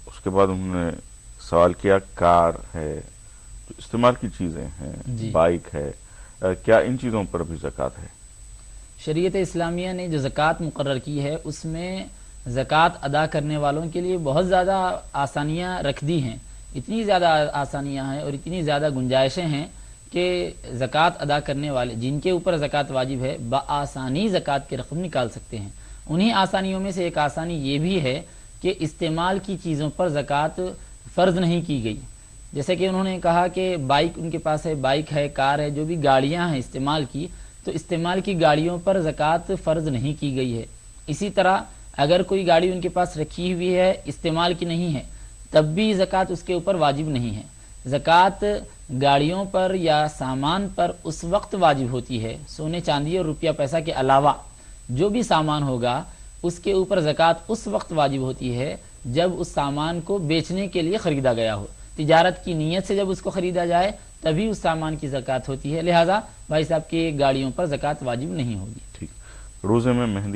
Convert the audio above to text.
اس کے بعد انہوں نے سوال کیا کار ہے، جو استعمال کی چیزیں ہیں، جی بائک ہے، کیا ان چیزوں پر بھی زکوٰۃ ہے؟ شریعت اسلامیہ نے جو زکوٰۃ مقرر کی ہے اس میں زکوٰۃ ادا کرنے والوں کے لیے بہت زیادہ آسانیاں رکھ دی ہیں، اتنی زیادہ آسانیاں ہیں اور اتنی زیادہ گنجائشیں ہیں کہ زکوٰۃ ادا کرنے والے جن کے اوپر زکوٰۃ واجب ہے بآسانی زکوٰۃ کی رقم نکال سکتے ہیں۔ انہی آسانیوں میں سے ایک آسانی یہ بھی ہے کہ استعمال کی چیزوں پر زکوٰۃ فرض نہیں کی گئی۔ جیسے کہ انہوں نے کہا کہ بائک ان کے پاس ہے، بائک ہے، کار ہے، جو بھی گاڑیاں ہیں استعمال کی، تو استعمال کی گاڑیوں پر زکوٰۃ فرض نہیں کی گئی ہے۔ اسی طرح اگر کوئی گاڑی ان کے پاس رکھی ہوئی ہے استعمال کی نہیں ہے تب بھی زکوٰۃ اس کے اوپر واجب نہیں ہے۔ زکوٰۃ گاڑیوں پر یا سامان پر اس وقت واجب ہوتی ہے، سونے چاندی اور روپیہ پیسہ کے علاوہ جو بھی سامان ہوگا اس کے اوپر زکوٰۃ اس وقت واجب ہوتی ہے جب اس سامان کو بیچنے کے لیے خریدا گیا ہو، تجارت کی نیت سے جب اس کو خریدا جائے تبھی اس سامان کی زکوٰۃ ہوتی ہے، لہٰذا بھائی صاحب کی گاڑیوں پر زکوٰۃ واجب نہیں ہوگی۔ ٹھیک، روزے میں مہندی